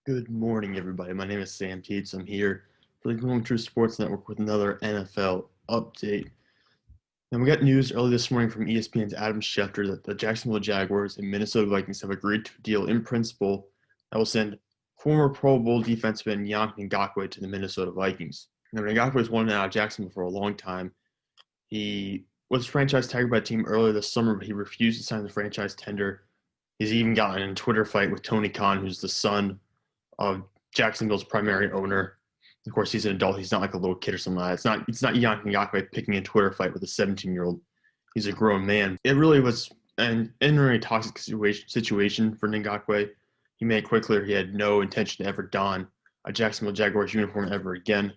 Good morning, everybody. My name is Sam Teets. I'm here for the Going True Sports Network with another NFL update. And we got news early this morning from ESPN's Adam Schefter that the Jacksonville Jaguars and Minnesota Vikings have agreed to a deal in principle that will send former Pro Bowl defenseman Yannick Ngakoue to the Minnesota Vikings. Now, Ngakoue has wanted out of Jacksonville for a long time. He was franchise tagged by the team earlier this summer, but he refused to sign the franchise tender. He's even gotten in a Twitter fight with Tony Khan, who's the son of Jacksonville's primary owner. Of course, he's an adult. He's not like a little kid or something like that. It's not Yannick Ngakoue picking a Twitter fight with a 17-year-old. He's a grown man. It really was an very toxic situation for Ngakoue. He made it quite clear he had no intention to ever don a Jacksonville Jaguars uniform ever again.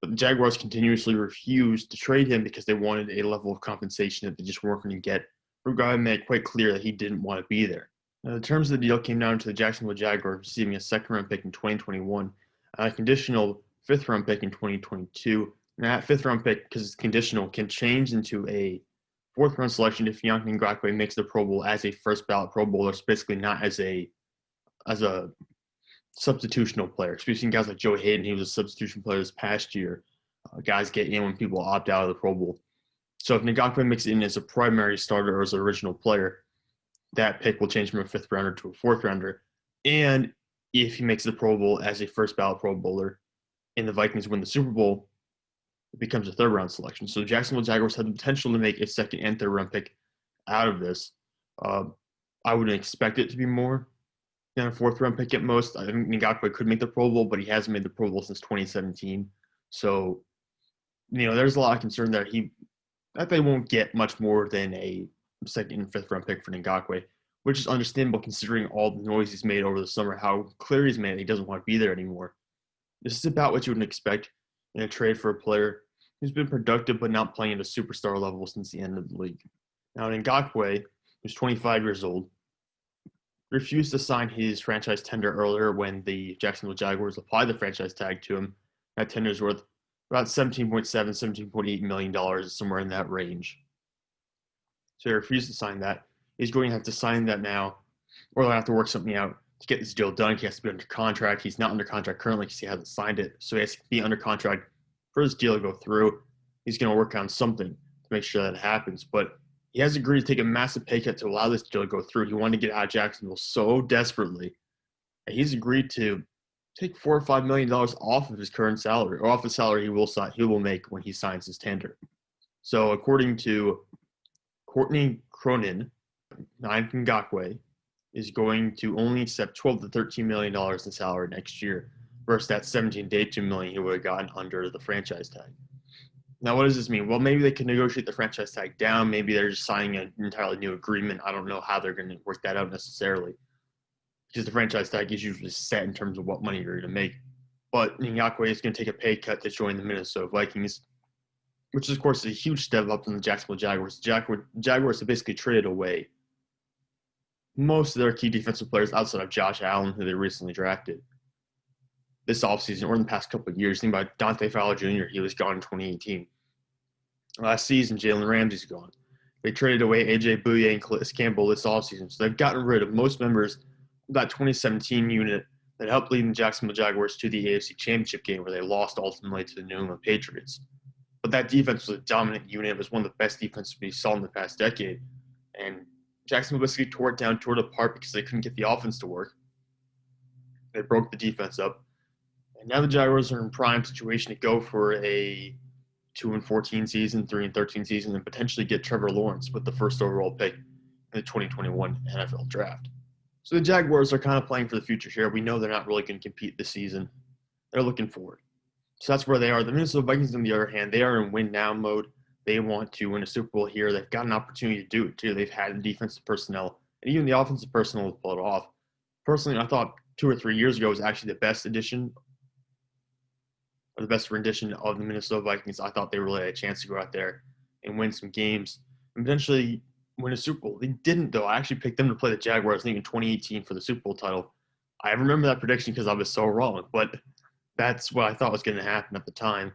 But the Jaguars continuously refused to trade him because they wanted a level of compensation that they just weren't going to get. Ngakoue made it quite clear that he didn't want to be there. Now, the terms of the deal came down to the Jacksonville Jaguars receiving a second-round pick in 2021 and a conditional fifth-round pick in 2022. And that fifth-round pick, because it's conditional, can change into a fourth-round selection if Yannick Ngakoue makes the Pro Bowl as a first-ballot Pro Bowler, so basically not as a substitutional player. Speaking of guys like Joe Hayden, he was a substitution player this past year. Guys get in when people opt out of the Pro Bowl. So if Ngakoue makes it in as a primary starter or as an original player, that pick will change from a fifth rounder to a fourth rounder. And if he makes the Pro Bowl as a first ballot Pro Bowler and the Vikings win the Super Bowl, it becomes a third round selection. So the Jacksonville Jaguars have the potential to make a second and third round pick out of this. I wouldn't expect it to be more than a fourth round pick at most. I think Ngakoue could make the Pro Bowl, but he hasn't made the Pro Bowl since 2017. So, there's a lot of concern that they won't get much more than a second and fifth round pick for Ngakoue, which is understandable considering all the noise he's made over the summer, how clear he's made he doesn't want to be there anymore. This is about what you would expect in a trade for a player who's been productive but not playing at a superstar level since the end of the league. Now, Ngakoue, who's 25 years old, refused to sign his franchise tender earlier when the Jacksonville Jaguars applied the franchise tag to him. That tender is worth about $17.8 million, somewhere in that range. So he refused to sign that. He's going to have to sign that now, or they'll have to work something out to get this deal done. He has to be under contract. He's not under contract currently because he hasn't signed it. So he has to be under contract for this deal to go through. He's going to work on something to make sure that happens. But he has agreed to take a massive pay cut to allow this deal to go through. He wanted to get out of Jacksonville so desperately. And he's agreed to take $4 or $5 million off of his current salary, or off the salary he will make when he signs his tender. So according to Courtney Cronin, Yannick Ngakoue is going to only accept $12 to $13 million in salary next year versus that $17 to $18 million he would have gotten under the franchise tag. Now, what does this mean? Well, maybe they can negotiate the franchise tag down. Maybe they're just signing an entirely new agreement. I don't know how they're going to work that out necessarily, because the franchise tag is usually set in terms of what money you're going to make. But Ngakoue is going to take a pay cut to join the Minnesota Vikings, which, of course, is a huge step up from the Jacksonville Jaguars. The Jaguars have basically traded away most of their key defensive players outside of Josh Allen, who they recently drafted this offseason or in the past couple of years. Think about Dante Fowler Jr. He was gone in 2018. Last season, Jalen Ramsey's gone. They traded away A.J. Bouye and Calais Campbell this offseason. So they've gotten rid of most members of that 2017 unit that helped lead the Jacksonville Jaguars to the AFC Championship game, where they lost ultimately to the New England Patriots. But that defense was a dominant unit. It was one of the best defenses we saw in the past decade. And Jacksonville basically tore it apart because they couldn't get the offense to work. They broke the defense up. And now the Jaguars are in prime situation to go for a 2-14 season, 3-13 season, and potentially get Trevor Lawrence with the first overall pick in the 2021 NFL Draft. So the Jaguars are kind of playing for the future here. We know they're not really going to compete this season. They're looking forward. So that's where they are. The Minnesota Vikings, on the other hand, they are in win-now mode. They want to win a Super Bowl here. They've got an opportunity to do it, too. They've had the defensive personnel and even the offensive personnel to pull it off. Personally, I thought 2 or 3 years ago was actually the best addition, or the best rendition of the Minnesota Vikings. I thought they really had a chance to go out there and win some games and potentially win a Super Bowl. They didn't, though. I actually picked them to play the Jaguars, I think, in 2018 for the Super Bowl title. I remember that prediction because I was so wrong, but that's what I thought was going to happen at the time.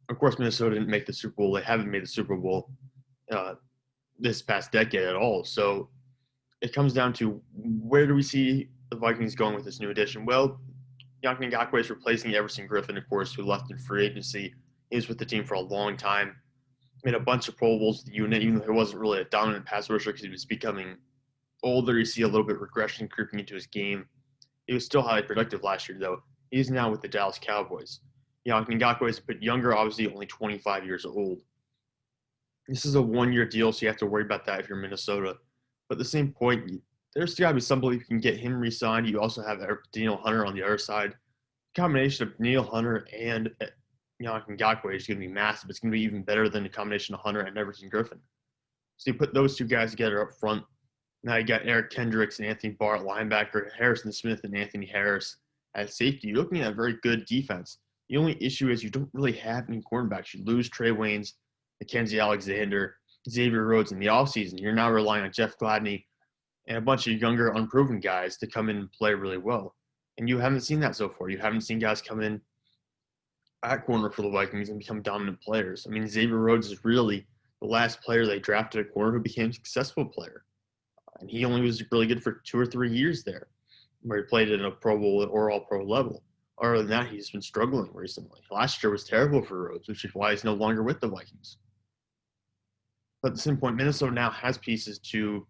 Of course, Minnesota didn't make the Super Bowl. They haven't made the Super Bowl this past decade at all. So it comes down to, where do we see the Vikings going with this new addition? Well, Yannick Ngakoue is replacing Everson Griffin, of course, who left in free agency. He was with the team for a long time, made a bunch of Pro Bowls with the unit, even though he wasn't really a dominant pass rusher because he was becoming older. You see a little bit of regression creeping into his game. He was still highly productive last year, though. He's now with the Dallas Cowboys. Yannick Ngakoue is a bit younger, obviously only 25 years old. This is a one-year deal, so you have to worry about that if you're Minnesota. But at the same point, there's got to be some belief you can get him re-signed. You also have Daniel Hunter on the other side. The combination of Daniel Hunter and Yannick Ngakoue is going to be massive. It's going to be even better than the combination of Hunter and Everson Griffin. So you put those two guys together up front. Now you got Eric Kendricks and Anthony Barr at linebacker, Harrison Smith and Anthony Harris at safety. You're looking at a very good defense. The only issue is you don't really have any cornerbacks. You lose Trey Waynes, Mackenzie Alexander, Xavier Rhodes in the offseason. You're now relying on Jeff Gladney and a bunch of younger, unproven guys to come in and play really well. And you haven't seen that so far. You haven't seen guys come in at corner for the Vikings and become dominant players. I mean, Xavier Rhodes is really the last player they drafted at corner who became a successful player. And he only was really good for 2 or 3 years there, where he played at a Pro Bowl or All-Pro level. Other than that, he's been struggling recently. Last year was terrible for Rhodes, which is why he's no longer with the Vikings. But at the same point, Minnesota now has pieces to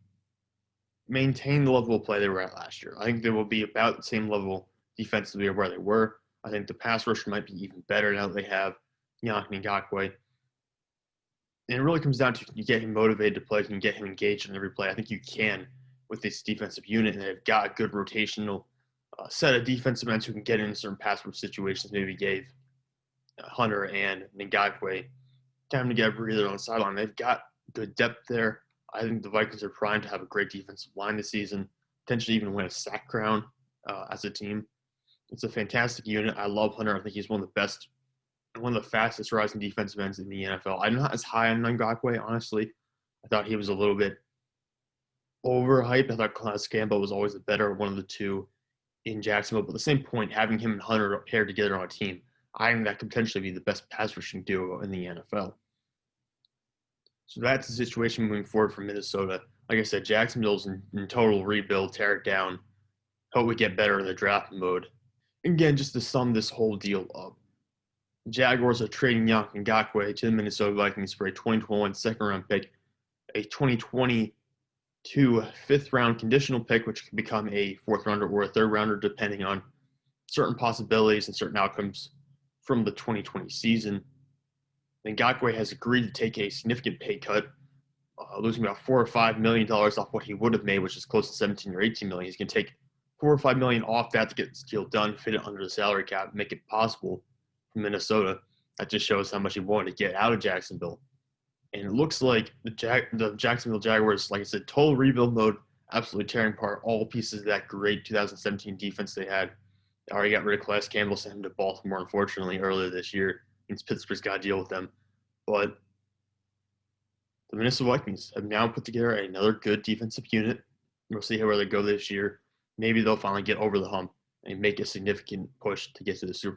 maintain the level of play they were at last year. I think they will be about the same level defensively where they were. I think the pass rush might be even better now that they have Yannick Ngakoue. And it really comes down to, can you get him motivated to play? Can you get him engaged in every play? I think you can with this defensive unit, and they've got a good rotational set of defensive ends who can get in certain pass rush situations. Maybe gave Hunter and Ngakoue time to get a breather on the sideline. They've got good depth there. I think the Vikings are primed to have a great defensive line this season, potentially even win a sack crown as a team. It's a fantastic unit. I love Hunter. I think he's one of the best, one of the fastest rising defensive ends in the NFL. I'm not as high on Ngakoue, honestly. I thought he was a little bit overhyped. I thought Calais Campbell was always the better one of the two in Jacksonville. But at the same point, having him and Hunter paired together on a team, I think that could potentially be the best pass rushing duo in the NFL. So that's the situation moving forward for Minnesota. Like I said, Jacksonville's in total rebuild, tear it down, hope we get better in the draft mode. Again, just to sum this whole deal up, the Jaguars are trading Yannick Ngakoue to the Minnesota Vikings for a 2021 second-round pick, a 2022 fifth-round conditional pick, which can become a fourth-rounder or a third-rounder, depending on certain possibilities and certain outcomes from the 2020 season. Ngakoue has agreed to take a significant pay cut, losing about $4 or $5 million off what he would have made, which is close to 17 or 18 million. He's going to take $4 or $5 million off that to get this deal done, fit it under the salary cap, make it possible for Minnesota. That just shows how much he wanted to get out of Jacksonville. And it looks like the Jacksonville Jaguars, like I said, total rebuild mode, absolutely tearing apart all pieces of that great 2017 defense they had. They already got rid of Calais Campbell, sent him to Baltimore, unfortunately, earlier this year. Means Pittsburgh's got to deal with them. But the Minnesota Vikings have now put together another good defensive unit. We'll see where they go this year. Maybe they'll finally get over the hump and make a significant push to get to the Super